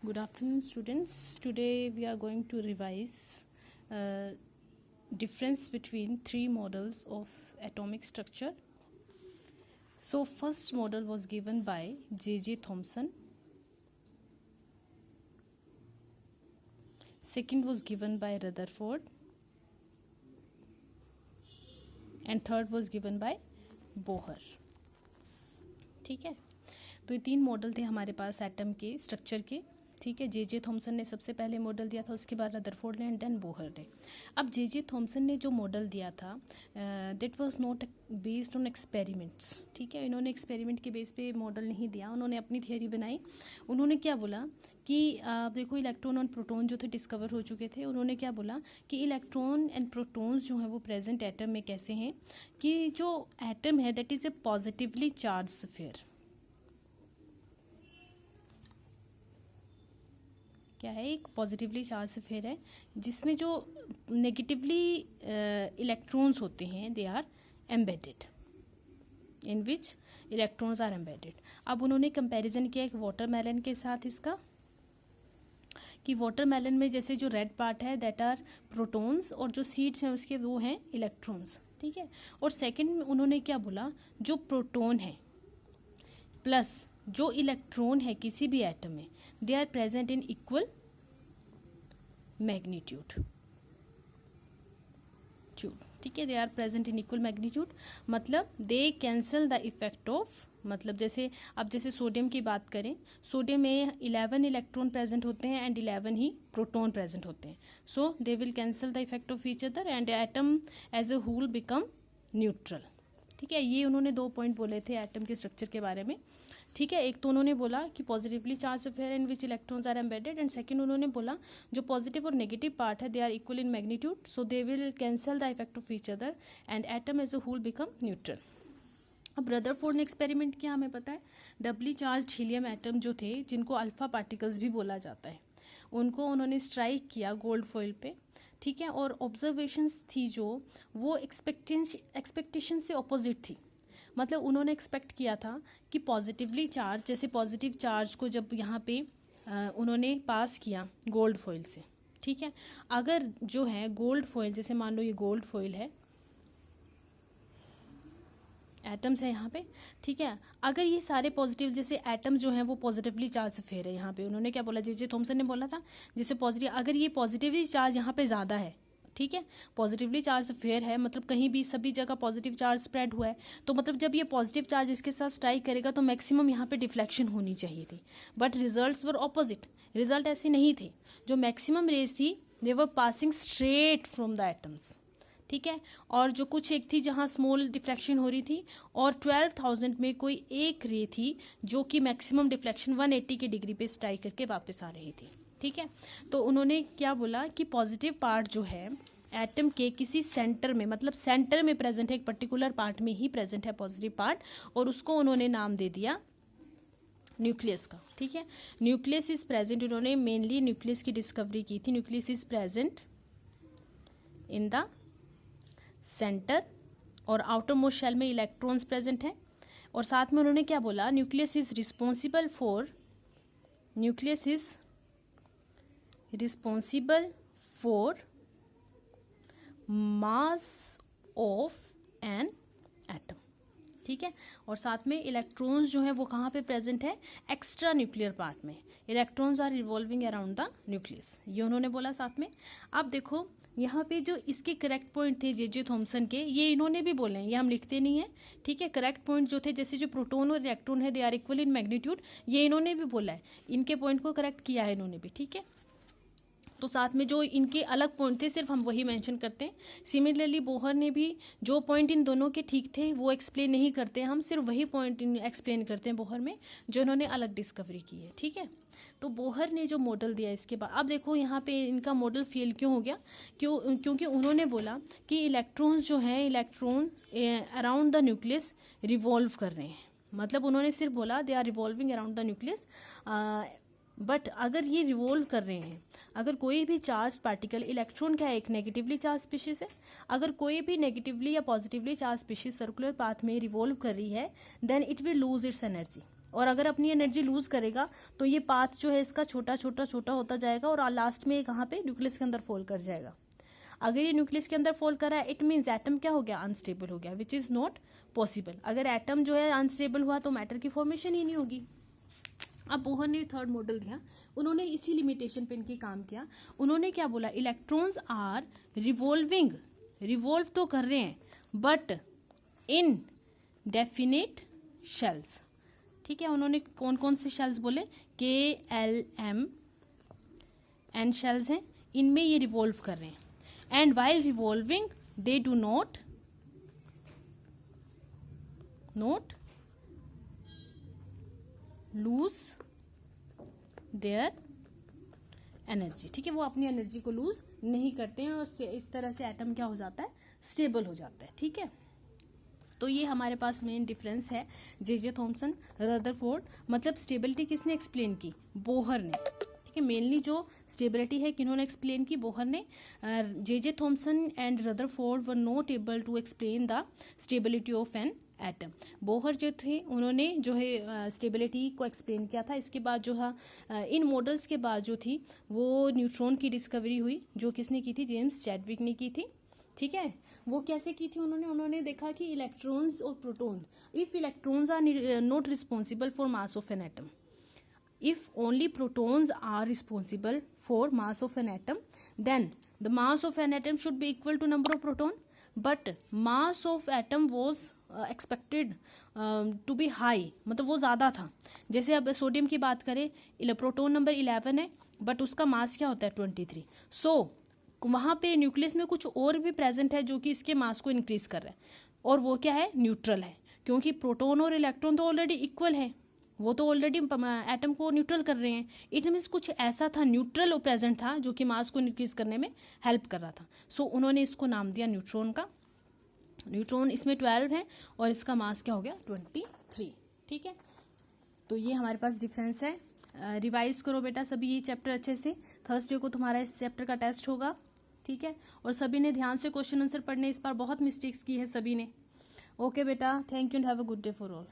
Good afternoon, students. Today we are going to revise difference between three models of atomic structure. So first model was given by J.J. Thomson. Second was given by Rutherford. And third was given by Bohr. ठीक है, तो ये तीन model थे हमारे पास atom के structure के. ठीक है, जे थॉमसन ने सबसे पहले मॉडल दिया था, उसके बाद रदरफोर्ड ने एंड देन बोहर ने. अब जे थॉमसन ने जो मॉडल दिया था that was not based on experiments. ठीक है, इन्होंने एक्सपेरिमेंट के बेस पे मॉडल नहीं दिया, उन्होंने अपनी थियरी बनाई. उन्होंने क्या बोला कि देखो इलेक्ट्रॉन और प्रोटॉन जो थे डिस्कवर हो चुके थे. उन्होंने क्या बोला कि इलेक्ट्रॉन एंड प्रोटॉन्स जो हैं वो प्रेजेंट एटम में कैसे हैं कि जो एटम है that is a positively charge sphere. क्या है, एक पॉजिटिवली चार्ज स्फीयर है जिसमें जो नेगेटिवली इलेक्ट्रॉन्स होते हैं they are embedded, in which electrons are embedded. अब उन्होंने कंपैरिजन किया एक वाटरमेलन के साथ इसका, कि वाटरमेलन में जैसे जो रेड पार्ट है दैट आर प्रोटॉन्स और जो सीड्स हैं उसके वो हैं इलेक्ट्रॉन्स. ठीक है, और सेकंड में उन्होंने क्या बोला, जो प्रोटॉन है प्लस जो इलेक्ट्रॉन है किसी भी एटम में they are present in equal magnitude. ठीक है, they are present in equal magnitude मतलब they cancel the effect of, मतलब जैसे अब जैसे सोडियम की बात करें, सोडियम में 11 इलेक्ट्रॉन प्रेजेंट होते हैं एंड 11 ही प्रोटॉन प्रेजेंट होते हैं. So they will cancel the effect of each other and atom as a whole become neutral. ठीक है, ये उन्होंने 2 पॉइंट बोले थे एटम के स्ट्रक्चर के बारे में. ठीक है, एक तो उन्होंने बोला कि positively charge sphere in which electrons are embedded and second उन्होंने बोला जो पॉजिटिव और नेगेटिव पार्ट है they are equal in magnitude so they will cancel the effect of each other and atom as a whole become neutral. अब Rutherford ने experiment किया, हमें पता है डबली चार्ज हीलियम एटम जो थे जिनको अल्फा पार्टिकल्स भी बोला जाता है, उनको उन्होंने स्ट्राइक किया गोल्ड फॉइल पे. ठीक है, और ऑब्जर्वेशंस थी जो वो एक्सपेक्टेशन से अपोजिट थी. मतलब उन्होंने एक्सपेक्ट किया था कि पॉजिटिवली चार्ज, जैसे पॉजिटिव चार्ज को जब यहाँ पे उन्होंने पास किया गोल्ड फॉइल से. ठीक है, अगर जो है गोल्ड फॉइल, जैसे मान लो ये गोल्ड फॉइल है, एटम्स है यहाँ पे. ठीक है, अगर ये सारे पॉजिटिव जैसे एटम जो हैं वो पॉजिटिवली चार्ज स्फीयर है, यहाँ पे उन्होंने क्या बोला, जे थॉमसन ने बोला था जैसे पॉजिटिव, अगर ये पॉजिटिवली चार्ज यहाँ पे ज़्यादा है, ठीक है, पॉजिटिवली चार्ज स्फीयर है मतलब कहीं भी सभी जगह पॉजिटिव चार्ज स्प्रेड हुआ है, तो मतलब जब ये पॉजिटिव चार्ज इसके साथ स्ट्राइक करेगा तो मैक्सिमम यहाँ पे डिफ्लेक्शन होनी चाहिए थी. But results were opposite, result ऐसे नहीं थे. जो मैक्सिमम रेज थी they were passing straight from the atoms. ठीक है, और जो कुछ एक थी जहाँ स्मॉल डिफ्लेक्शन हो रही थी और 12,000 में कोई एक रे थी जो कि मैक्सिमम डिफ्लेक्शन 180 के डिग्री पे स्ट्राइक करके वापस आ रही थी. ठीक है, तो उन्होंने क्या बोला कि पॉजिटिव पार्ट जो है एटम के किसी सेंटर में, मतलब सेंटर में प्रेजेंट है, एक पर्टिकुलर पार्ट में ही प्रेजेंट है पॉजिटिव पार्ट, और उसको उन्होंने नाम दे दिया न्यूक्लियस का. ठीक है, न्यूक्लियस इज प्रेजेंट, उन्होंने मेनली न्यूक्लियस की डिस्कवरी की थी. Nucleus is present in the centre और आउटर मोस्ट शेल में इलेक्ट्रॉन्स प्रेजेंट हैं. और साथ में उन्होंने क्या बोला, nucleus is responsible for mass of an atom. ठीक है, और साथ में इलेक्ट्रॉन्स जो है वो कहाँ पे प्रेजेंट है, एक्स्ट्रा न्यूक्लियर पार्ट में. Electrons are revolving around the nucleus, ये उन्होंने बोला साथ में. अब देखो यहाँ पे जो इसके करेक्ट पॉइंट थे जे थॉमसन के, ये इन्होंने भी बोले हैं, ये हम लिखते नहीं हैं. ठीक है, करेक्ट पॉइंट जो थे जैसे जो प्रोटॉन और इलेक्ट्रॉन है they are equal in magnitude, ये इन्होंने भी बोला है, इनके पॉइंट को करेक्ट किया है इन्होंने भी. ठीक है, तो साथ में जो इनके अलग पॉइंट थे सिर्फ हम वही मेंशन करते हैं. सिमिलरली बोहर ने भी जो पॉइंट इन दोनों के ठीक थे वो एक्सप्लेन नहीं करते, हम सिर्फ वही पॉइंट एक्सप्लेन करते हैं बोहर में जो इन्होंने अलग डिस्कवरी की है. ठीक है, तो बोहर ने जो मॉडल दिया इसके बाद, अब देखो यहाँ पे इनका मॉडल फेल क्यों हो गया, क्योंकि उन्होंने बोला कि इलेक्ट्रॉन्स जो हैं, electron around the nucleus revolve कर रहे हैं. मतलब उन्होंने सिर्फ बोला they are revolving around the nucleus, but अगर ये रिवॉल्व कर रहे हैं, अगर कोई भी चार्ज पार्टिकल, इलेक्ट्रॉन क्या है, एक नेगेटिवली चार्ज स्पीशीज है, अगर कोई भी नेगेटिवली या positively charge species circular path में रिवॉल्व कर रही है then it will lose its energy. और अगर अपनी एनर्जी लूज करेगा तो ये पाथ जो है इसका छोटा छोटा छोटा होता जाएगा और लास्ट में कहाँ पे, न्यूक्लियस के अंदर फॉल कर जाएगा। अगर ये न्यूक्लियस के अंदर फॉल करा है, इट मीन्स एटम क्या हो गया, अनस्टेबल हो गया, विच इज नॉट पॉसिबल। अगर एटम जो है अनस्टेबल हुआ तो मैटर की फॉर्मेशन ही नहीं होगी। अब बोहर ने थर्ड मॉडल दिया, उन्होंने इसी लिमिटेशन पे इनकी काम किया। उन्होंने क्या बोला, इलेक्ट्रॉन्स आर रिवॉल्विंग, रिवॉल्व तो कर रहे हैं बट इन डेफिनेट शेल्स। ठीक है, उन्होंने कौन कौन से शेल्स बोले, KLM एन शेल्स हैं, इनमें ये रिवॉल्व कर रहे हैं। And while revolving they do not lose their energy. ठीक है, वो अपनी एनर्जी को लूज नहीं करते हैं और इस तरह से एटम क्या हो जाता है, स्टेबल हो जाता है। ठीक है, तो ये हमारे पास मेन डिफरेंस है जे थॉमसन, रदरफोर्ड। मतलब स्टेबिलिटी किसने एक्सप्लेन की, बोहर ने। ठीक है, मेनली जो स्टेबिलिटी है किन्होंने एक्सप्लेन की, बोहर ने। J Thomson and Rutherford were not able to explain the stability of an atom. Bohr जो थे उन्होंने जो है स्टेबिलिटी को एक्सप्लेन किया था। इसके बाद जो है इन मॉडल्स के बाद जो थी वो न्यूट्रॉन की डिस्कवरी हुई, जो किसने की थी, जेम्स चैडविक ने की थी। ठीक है, वो कैसे की थी उन्होंने देखा कि इलेक्ट्रॉन्स और protons, if electrons are not responsible for mass of an atom, if only protons are responsible for mass of an atom, then the mass of an atom should be equal to number of proton, but mass of atom was expected to be high, मतलब वो ज़्यादा था। जैसे अब sodium की बात करें, proton number 11 है बट उसका मास क्या होता है 23। सो वहाँ पे न्यूक्लियस में कुछ और भी प्रेजेंट है जो कि इसके मास को इंक्रीज कर रहा है, और वो क्या है, न्यूट्रल है, क्योंकि प्रोटॉन और इलेक्ट्रॉन तो ऑलरेडी इक्वल है, वो तो ऑलरेडी एटम को न्यूट्रल कर रहे हैं। इट मीन्स कुछ ऐसा था, न्यूट्रल प्रेजेंट था जो कि मास को इंक्रीज करने में हेल्प कर रहा था। सो उन्होंने इसको नाम दिया न्यूट्रॉन का। न्यूट्रॉन इसमें 12 है और इसका मास क्या हो गया 23। ठीक है, तो ये हमारे पास डिफरेंस है। रिवाइज करो बेटा सभी ये चैप्टर अच्छे से, थर्सडे को तुम्हारा इस चैप्टर का टेस्ट होगा। ठीक है, और सभी ने ध्यान से क्वेश्चन आंसर पढ़ने, इस बार बहुत मिस्टेक्स की है सभी ने। ओके बेटा, thank you and have a good day for all.